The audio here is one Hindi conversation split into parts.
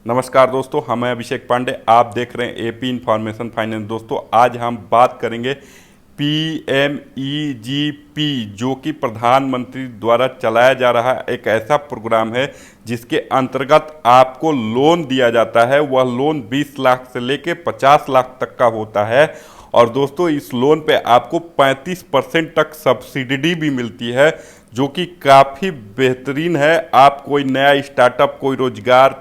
नमस्कार दोस्तों, हम हैं अभिषेक पांडे। आप देख रहे हैं एपी इंफॉर्मेशन फाइनेंस। दोस्तों, आज हम बात करेंगे पीएमईजीपी, जो कि प्रधानमंत्री द्वारा चलाया जा रहा एक ऐसा प्रोग्राम है जिसके अंतर्गत आपको लोन दिया जाता है। वह लोन 20 लाख से लेके 50 लाख तक का होता है। और दोस्तों, इस लोन पे आपको 35% तक सब्सिडी भी मिलती है, जो कि काफ़ी बेहतरीन है। आप कोई नया स्टार्टअप, कोई रोजगार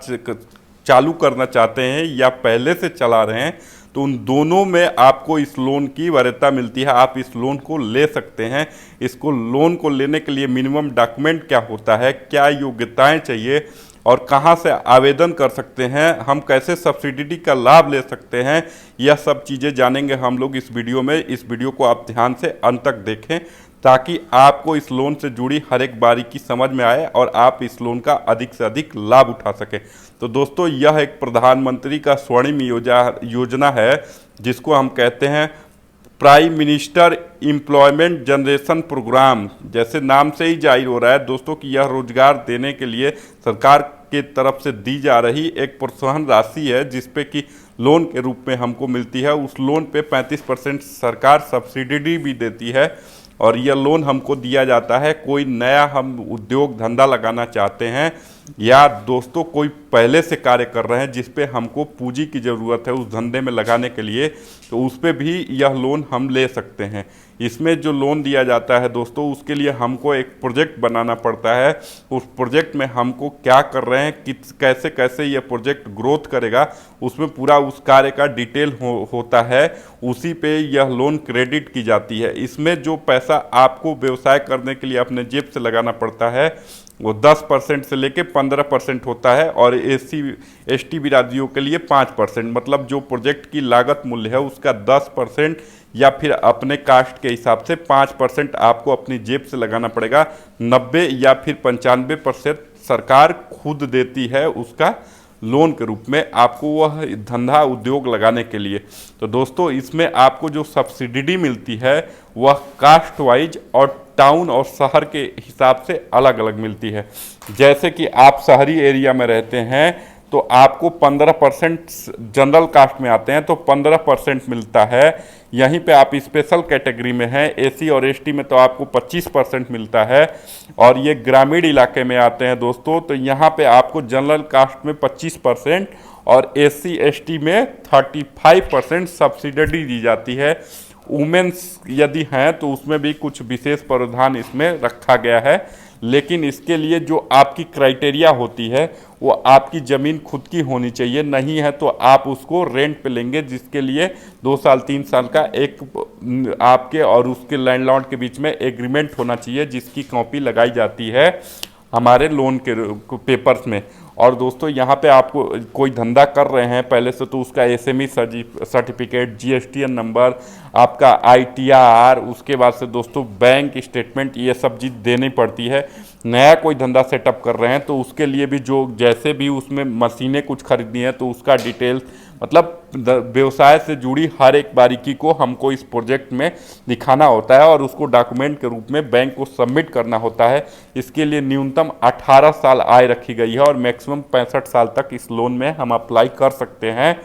चालू करना चाहते हैं या पहले से चला रहे हैं, तो उन दोनों में आपको इस लोन की वरीयता मिलती है। आप इस लोन को ले सकते हैं। इसको लोन को लेने के लिए मिनिमम डॉक्यूमेंट क्या होता है, क्या योग्यताएं चाहिए और कहां से आवेदन कर सकते हैं, हम कैसे सब्सिडी का लाभ ले सकते हैं, यह सब चीज़ें जानेंगे हम लोग इस वीडियो में। इस वीडियो को आप ध्यान से अंत तक देखें ताकि आपको इस लोन से जुड़ी हर एक बारीकी समझ में आए और आप इस लोन का अधिक से अधिक लाभ उठा सकें। तो दोस्तों, यह एक प्रधानमंत्री का स्वर्णिम योजना है जिसको हम कहते हैं prime minister employment generation programme. जैसे नाम से ही जाहिर हो रहा है दोस्तों कि यह रोजगार देने के लिए सरकार के तरफ से दी जा रही एक प्रोत्साहन राशि है, जिसपे कि लोन के रूप में हमको मिलती है। उस लोन पे 35% सरकार सब्सिडी भी देती है और यह लोन हमको दिया जाता है। कोई नया हम उद्योग धंधा लगाना चाहते हैं या दोस्तों कोई पहले से कार्य कर रहे हैं जिस पे हमको पूंजी की ज़रूरत है उस धंधे में लगाने के लिए, तो उस पे भी यह लोन हम ले सकते हैं। इसमें जो लोन दिया जाता है दोस्तों, उसके लिए हमको एक प्रोजेक्ट बनाना पड़ता है। उस प्रोजेक्ट में हमको क्या कर रहे हैं, कैसे कैसे यह प्रोजेक्ट ग्रोथ करेगा, उसमें पूरा उस कार्य का डिटेल होता है। उसी पे यह लोन क्रेडिट की जाती है। इसमें जो पैसा आपको व्यवसाय करने के लिए अपने जेब से लगाना पड़ता है वो 10% से लेके 15% होता है और SC/ST बिरादरियों के लिए 5%। मतलब जो प्रोजेक्ट की लागत मूल्य है उसका 10% या फिर अपने कास्ट के हिसाब से 5% आपको अपनी जेब से लगाना पड़ेगा। 90 या फिर 95% सरकार खुद देती है उसका लोन के रूप में आपको वह धंधा उद्योग लगाने के लिए। तो दोस्तों, इसमें आपको जो सब्सिडी मिलती है वह कास्ट वाइज और टाउन और शहर के हिसाब से अलग अलग मिलती है। जैसे कि आप शहरी एरिया में रहते हैं तो आपको 15% जनरल कास्ट में आते हैं तो 15% मिलता है। यहीं पे आप स्पेशल कैटेगरी में हैं, SC और ST में, तो आपको 25% मिलता है। और ये ग्रामीण इलाके में आते हैं दोस्तों, तो यहाँ पे आपको जनरल कास्ट में 25% और SC/ST में 35% सब्सिडी दी जाती है। वुमेन्स यदि हैं तो उसमें भी कुछ विशेष प्रावधान इसमें रखा गया है, लेकिन इसके लिए जो आपकी क्राइटेरिया होती है वो आपकी ज़मीन खुद की होनी चाहिए। नहीं है तो आप उसको रेंट पे लेंगे, जिसके लिए 2 साल 3 साल का एक आपके और उसके लैंडलॉर्ड के बीच में एग्रीमेंट होना चाहिए, जिसकी कॉपी लगाई जाती है हमारे लोन के पेपर्स में। और दोस्तों, यहाँ पे आपको कोई धंधा कर रहे हैं पहले से तो उसका SME सर्टिफिकेट, GSTN नंबर, आपका ITR, उसके बाद से दोस्तों बैंक स्टेटमेंट, ये सब चीज़ देनी पड़ती है। नया कोई धंधा सेटअप कर रहे हैं तो उसके लिए भी जो जैसे भी उसमें मशीनें कुछ खरीदनी है तो उसका डिटेल्स, मतलब व्यवसाय से जुड़ी हर एक बारीकी को हमको इस प्रोजेक्ट में दिखाना होता है और उसको डॉक्यूमेंट के रूप में बैंक को सबमिट करना होता है। इसके लिए न्यूनतम 18 साल आय रखी गई है और मैक्सिमम 65 साल तक इस लोन में हम अप्लाई कर सकते हैं।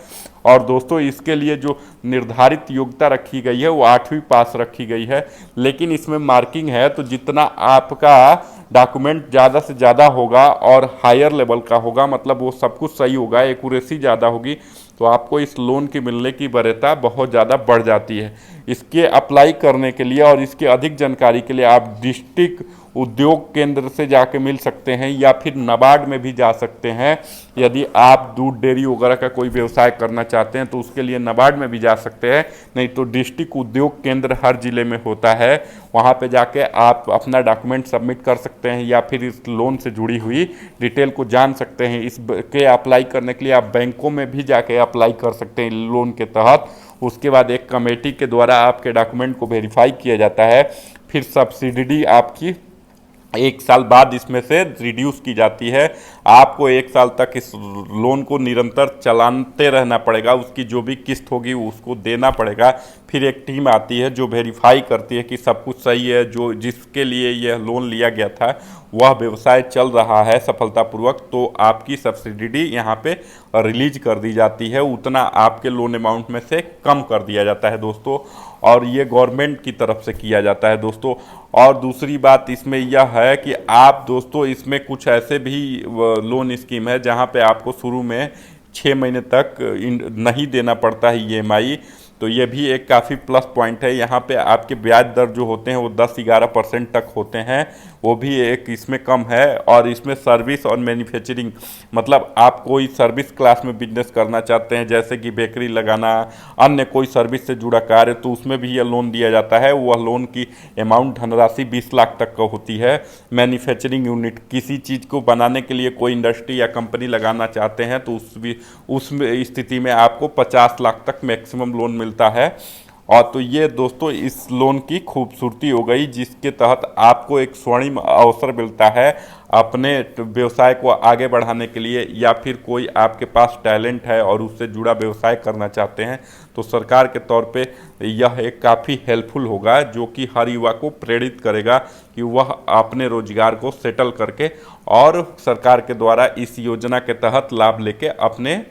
और दोस्तों, इसके लिए जो निर्धारित योग्यता रखी गई है वो 8वीं पास रखी गई है, लेकिन इसमें मार्किंग है। तो जितना आपका डॉक्यूमेंट ज़्यादा से ज़्यादा होगा और हायर लेवल का होगा, मतलब वो सब कुछ सही होगा, एक्यूरेसी ज़्यादा होगी, तो आपको इस लोन की मिलने की वरीयता बहुत ज़्यादा बढ़ जाती है। इसके अप्लाई करने के लिए और इसके अधिक जानकारी के लिए आप डिस्ट्रिक्ट उद्योग केंद्र से जाके मिल सकते हैं या फिर नाबार्ड में भी जा सकते हैं। यदि आप दूध डेयरी वगैरह का कोई व्यवसाय करना चाहते हैं तो उसके लिए नाबार्ड में भी जा सकते हैं, नहीं तो डिस्ट्रिक्ट उद्योग केंद्र हर ज़िले में होता है, वहाँ पे जाके आप अपना डॉक्यूमेंट सबमिट कर सकते हैं या फिर इस लोन से जुड़ी हुई डिटेल को जान सकते हैं। इसके अप्लाई करने के लिए आप बैंकों में भी जाके अप्लाई कर सकते हैं लोन के तहत। उसके बाद एक कमेटी के द्वारा आपके डॉक्यूमेंट को वेरीफाई किया जाता है, फिर सब्सिडी आपकी 1 साल बाद इसमें से रिड्यूस की जाती है। आपको 1 साल तक इस लोन को निरंतर चलाते रहना पड़ेगा, उसकी जो भी किस्त होगी उसको देना पड़ेगा। फिर एक टीम आती है जो वेरीफाई करती है कि सब कुछ सही है, जो जिसके लिए यह लोन लिया गया था वह व्यवसाय चल रहा है सफलतापूर्वक, तो आपकी सब्सिडी यहाँ पे रिलीज कर दी जाती है, उतना आपके लोन अमाउंट में से कम कर दिया जाता है दोस्तों। और ये गवर्नमेंट की तरफ से किया जाता है दोस्तों। और दूसरी बात इसमें यह है कि आप दोस्तों इसमें कुछ ऐसे भी लोन स्कीम है जहाँ पे आपको शुरू में 6 महीने तक नहीं देना पड़ता है ईएमआई, तो ये भी एक काफ़ी प्लस पॉइंट है। यहाँ पे आपके ब्याज दर जो होते हैं वो 10-11% तक होते हैं, वो भी एक इसमें कम है। और इसमें सर्विस और मैन्युफैक्चरिंग, मतलब आप कोई सर्विस क्लास में बिजनेस करना चाहते हैं जैसे कि बेकरी लगाना, अन्य कोई सर्विस से जुड़ा कार्य, तो उसमें भी यह लोन दिया जाता है। वह लोन की अमाउंट धनराशि 20 लाख तक का होती है। मैन्युफैक्चरिंग यूनिट, किसी चीज़ को बनाने के लिए कोई इंडस्ट्री या कंपनी लगाना चाहते हैं तो उस स्थिति में आपको 50 लाख तक मैक्सिमम लोन मिलता है। और तो ये दोस्तों इस लोन की खूबसूरती हो गई, जिसके तहत आपको एक स्वर्णिम अवसर मिलता है अपने व्यवसाय को आगे बढ़ाने के लिए, या फिर कोई आपके पास टैलेंट है और उससे जुड़ा व्यवसाय करना चाहते हैं तो सरकार के तौर पे यह एक काफ़ी हेल्पफुल होगा, जो कि हर युवा को प्रेरित करेगा कि वह अपने रोजगार को सेटल करके और सरकार के द्वारा इस योजना के तहत लाभ लेके अपने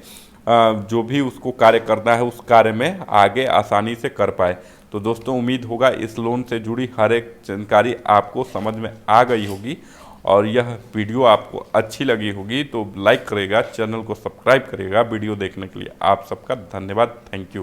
जो भी उसको कार्य करना है उस कार्य में आगे आसानी से कर पाए। तो दोस्तों उम्मीद होगा इस लोन से जुड़ी हर एक जानकारी आपको समझ में आ गई होगी, और यह वीडियो आपको अच्छी लगी होगी तो लाइक करेगा, चैनल को सब्सक्राइब करेगा। वीडियो देखने के लिए आप सबका धन्यवाद। Thank you.